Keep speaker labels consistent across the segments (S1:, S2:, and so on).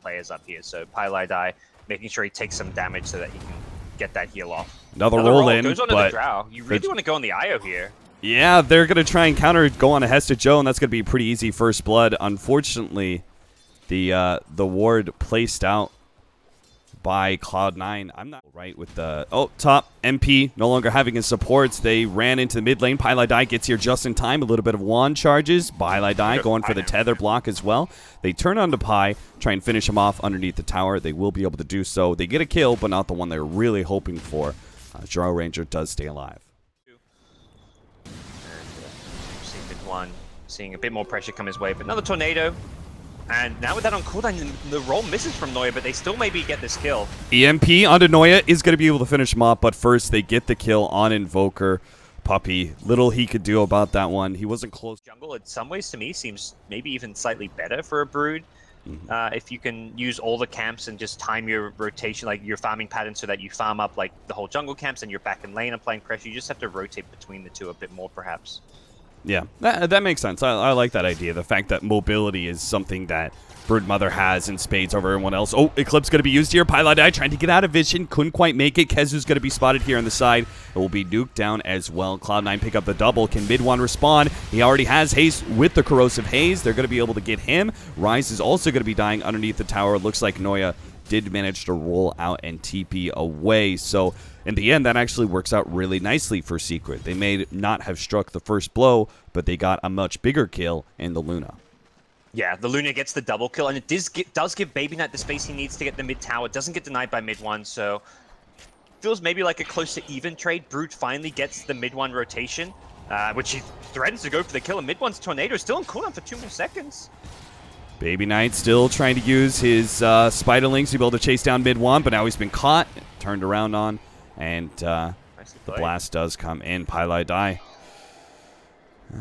S1: players up here. So Pylai making sure he takes some damage so that he can get that heal off.
S2: Another roll in,
S1: goes onto
S2: but
S1: the Drow. You really want to go on the IO here.
S2: Yeah, they're going to try and go on a hestejoe, and that's going to be pretty easy first blood. Unfortunately, the ward placed out by Cloud9. I'm not right with the... Oh, top MP no longer having his supports. They ran into the mid lane. Pylai gets here just in time. A little bit of wand charges. Pylai going for the tether block as well. They turn onto Pi, try and finish him off underneath the tower. They will be able to do so. They get a kill, but not the one they're really hoping for. Drow Ranger does stay alive.
S1: MidOne seeing a bit more pressure come his way, but another tornado. And now with that on cooldown, the roll misses from Noya, but they still maybe get this kill.
S2: EMP onto Noya is going to be able to finish him off, but first they get the kill on Invoker. Puppey, little he could do about that one. He wasn't close.
S1: Jungle, in some ways, to me, seems maybe even slightly better for a Brood. If you can use all the camps and just time your rotation, like your farming pattern, so that you farm up like the whole jungle camps and you're back in lane applying pressure. You just have to rotate between the two a bit more, perhaps.
S2: Yeah, that makes sense. I like that idea. The fact that mobility is something that Broodmother has in spades over everyone else. Oh, Eclipse going to be used here. Pylai trying to get out of vision. Couldn't quite make it. Kezu's going to be spotted here on the side. It will be nuked down as well. Cloud9 pick up the double. Can MidOne respond? He already has haste with the corrosive haze. They're going to be able to get him. Ryze is also going to be dying underneath the tower. Looks like Noya did manage to roll out and TP away. So in the end, that actually works out really nicely for Secret. They may not have struck the first blow, but they got a much bigger kill in the Luna.
S1: Yeah, the Luna gets the double kill, and it does give Baby Knight the space he needs to get the mid tower. It doesn't get denied by MidOne, so feels maybe like a close to even trade. Brood finally gets the MidOne rotation, which he threatens to go for the kill, and MidOne's tornado is still on cooldown for 2 more seconds.
S2: Baby Knight still trying to use his Spiderlings to be able to chase down MidOne, but now he's been caught, turned around on, and the blast does come in. Pylai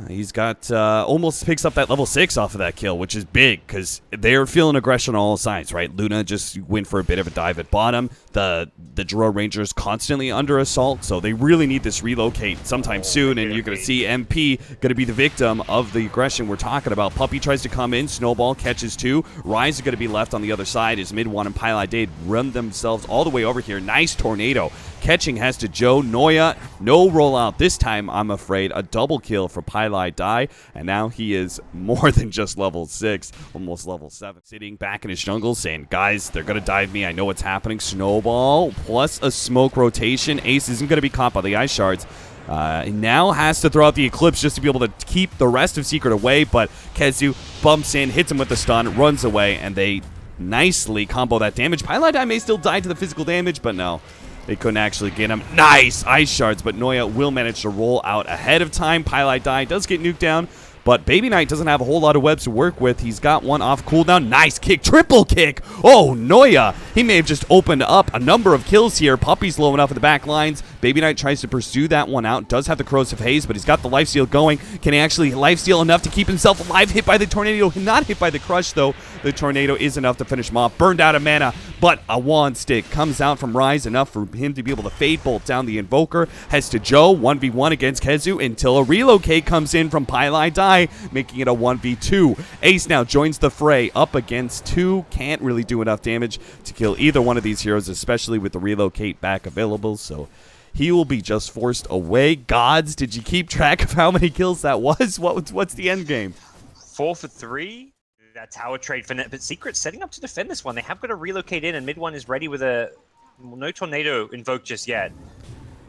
S2: he's got almost picks up that level 6 off of that kill, which is big because they're feeling aggression on all sides, right? Luna just went for a bit of a dive at bottom. The Drow Rangers constantly under assault, so they really need this relocate sometime soon, and you're going to see MP going to be the victim of the aggression we're talking about. Puppey tries to come in, Snowball catches 2. Ryze is going to be left on the other side as MidOne and Pylai run themselves all the way over here. Nice tornado. Catching hestejoe. Noya, no rollout this time, I'm afraid. A double kill for Pylai, and now he is more than just level 6, almost level 7. Sitting back in his jungle saying, guys, they're going to dive me. I know what's happening. Snowball plus a smoke rotation. Ace isn't going to be caught by the ice shards. He now has to throw out the Eclipse just to be able to keep the rest of Secret away, but Kezu bumps in, hits him with the stun, runs away, and they nicely combo that damage. Pylai may still die to the physical damage, but no. They couldn't actually get him. Nice ice shards, but Noya will manage to roll out ahead of time. Pylai does get nuked down, but Baby Knight doesn't have a whole lot of webs to work with. He's got one off cooldown. Nice kick, triple kick. Oh, Noya. He may have just opened up a number of kills here. Puppey's low enough at the back lines. Baby Knight tries to pursue that one out. Does have the corrosive haze, but he's got the lifesteal going. Can he actually lifesteal enough to keep himself alive? Hit by the tornado. Not hit by the crush, though. The tornado is enough to finish him off. Burned out of mana, but a wand stick comes out from Ryze, enough for him to be able to fade bolt down the Invoker. hestejoe 1v1 against Kezu until a relocate comes in from Pylai, making it a 1v2. Ace now joins the fray up against 2. Can't really do enough damage to kill either one of these heroes, especially with the relocate back available, so he will be just forced away. Gods, did you keep track of how many kills that was? What's the end game?
S1: 4 for 3. That tower trade for net, but Secret setting up to defend this one. They have got to relocate in, and MidOne is ready with no tornado invoked just yet.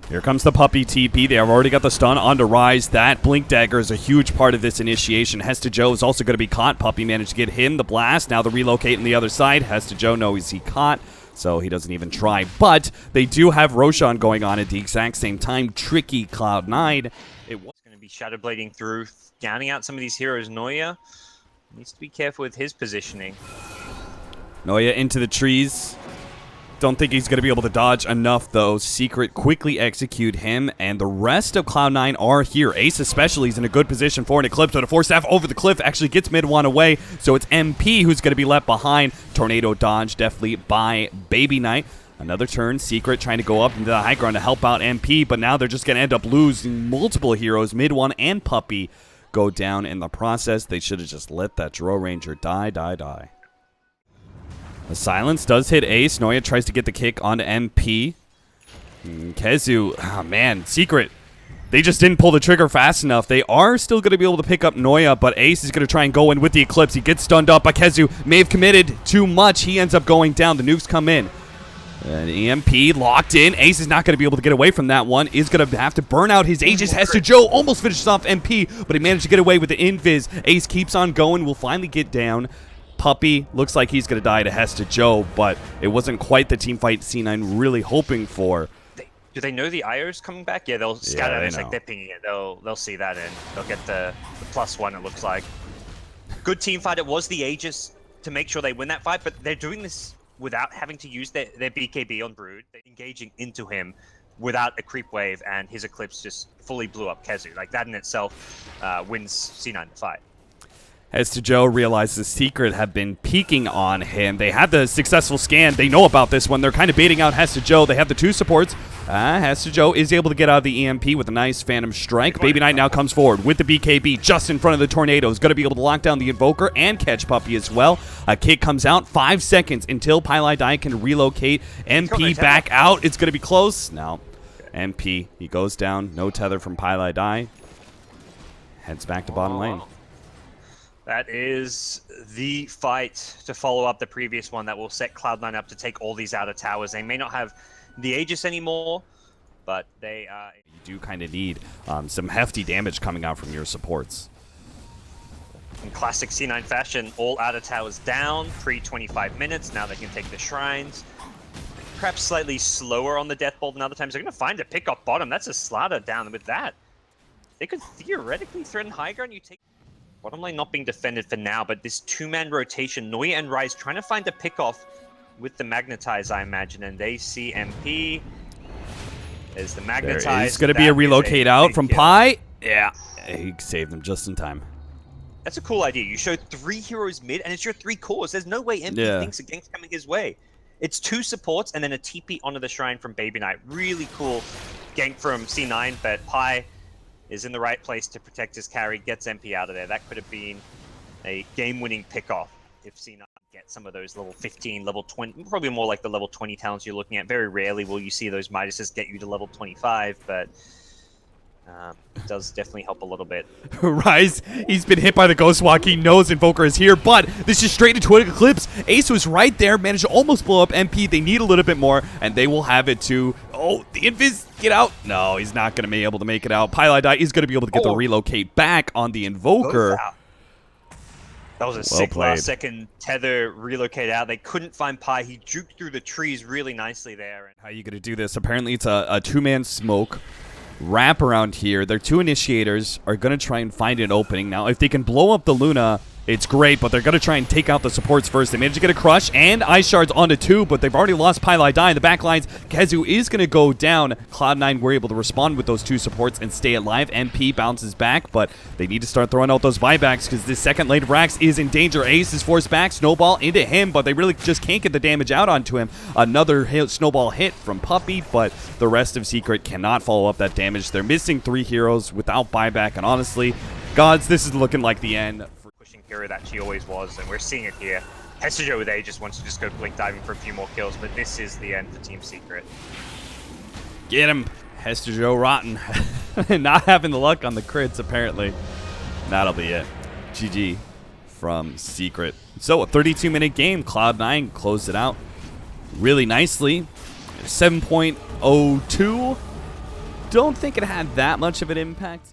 S2: Here comes the Puppey TP. They have already got the stun onto Ryze. That Blink Dagger is a huge part of this initiation. hestejoe is also going to be caught. Puppey managed to get him the blast. Now the relocate on the other side. hestejoe knows he caught, so he doesn't even try. But they do have Roshan going on at the exact same time. Tricky Cloud9.
S1: It was going to be shadow blading through, downing out some of these heroes. Noya needs to be careful with his positioning.
S2: Noya into the trees. Don't think he's going to be able to dodge enough, though. Secret quickly execute him, and the rest of Cloud9 are here. Ace especially is in a good position for an Eclipse, but a Force Staff over the cliff actually gets MidOne away, so it's MP who's going to be left behind. Tornado dodge definitely by Baby Knight. Another turn, Secret trying to go up into the high ground to help out MP, but now they're just going to end up losing multiple heroes. MidOne and Puppey go down in the process. They should have just let that Drow Ranger die. The silence does hit Ace. Noya tries to get the kick onto MP. Kezu, oh man, Secret. They just didn't pull the trigger fast enough. They are still going to be able to pick up Noya, but Ace is going to try and go in with the Eclipse. He gets stunned up, but Kezu may have committed too much. He ends up going down. The nukes come in. And EMP locked in. Ace is not going to be able to get away from that one. Is going to have to burn out his Aegis. hestejoe almost finishes off MP, but he managed to get away with the invis. Ace keeps on going. Will finally get down. Puppy looks like he's going to die to hestejoe, but it wasn't quite the team fight C9 really hoping for.
S1: Do they know the IO's coming back? Yeah, they'll scout it. It's like they're pinging it. They'll see that and they'll get the +1, it looks like. Good team fight. It was the Aegis to make sure they win that fight, but they're doing this without having to use their BKB on Brood. They're engaging into him without a creep wave, and his Eclipse just fully blew up Kezu. Like, that in itself wins C9 the fight.
S2: hestejoe realizes Secret have been peeking on him. They had the successful scan. They know about this one. They're kind of baiting out hestejoe. They have the 2 supports. hestejoe is able to get out of the EMP with a nice Phantom Strike. Baby Knight now comes forward with the BKB just in front of the Tornado. Is going to be able to lock down the Invoker and catch Puppy as well. A kick comes out. 5 seconds until Pylai can relocate. MP back out. It's going to be close. Now, MP, he goes down. No tether from Pylai. Heads back to bottom lane.
S1: That is the fight to follow up the previous one that will set Cloud9 up to take all these outer towers. They may not have the Aegis anymore, but they...
S2: You do kind of need some hefty damage coming out from your supports.
S1: In classic C9 fashion, all outer towers down, pre-25 minutes. Now they can take the shrines. Perhaps slightly slower on the Death Bolt than other times. They're going to find a pick off bottom. That's a Slaughter down. With that, they could theoretically threaten high ground. You take... Bottom lane not being defended for now, but this 2-man rotation, Noya and Rise trying to find a pick-off with the Magnetize, I imagine, and they see MP. There's the Magnetize.
S2: There is going to be a relocate out from Pi. Yeah, he saved them just in time.
S1: That's a cool idea. You showed 3 heroes mid, and it's your 3 cores. There's no way MP thinks a gank's coming his way. It's 2 supports, and then a TP onto the shrine from Baby Knight. Really cool gank from C9, but Pi is in the right place to protect his carry, gets MP out of there. That could have been a game-winning pick-off if C9 gets some of those level 15, level 20, probably more like the level 20 talents you're looking at. Very rarely will you see those Midases get you to level 25, but it does definitely help a little bit.
S2: Rise, he's been hit by the Ghost Walk. He knows Invoker is here, but this is straight into an Eclipse. Ace was right there, managed to almost blow up MP. They need a little bit more, and they will have it too. Oh, the Invis, get out. No, he's not going to be able to make it out. Pylai is going to be able to get the relocate back on the Invoker.
S1: That was a sick last-second tether relocate out. They couldn't find Pi. He juked through the trees really nicely there.
S2: How are you going to do this? Apparently, it's a 2-man smoke wrap around here. Their 2 initiators are going to try and find an opening. Now, if they can blow up the Luna, it's great, but they're going to try and take out the supports first. They managed to get a crush and Ice Shards onto 2, but they've already lost Pylai in the back lines. Kezu is going to go down. Cloud9 were able to respond with those 2 supports and stay alive. MP bounces back, but they need to start throwing out those buybacks because this second lane of Rax is in danger. Ace is forced back. Snowball into him, but they really just can't get the damage out onto him. Another snowball hit from Puppy, but the rest of Secret cannot follow up that damage. They're missing 3 heroes without buyback, and honestly, gods, this is looking like the end.
S1: Hero that she always was, and we're seeing it here. hestejoe with Aegis wants to just go blink diving for a few more kills, but this is the end for Team Secret.
S2: Get him, hestejoe-rotten. Not having the luck on the crits, apparently. That'll be it. GG from Secret. So, a 32-minute game. Cloud9 closed it out really nicely. 7.02. Don't think it had that much of an impact.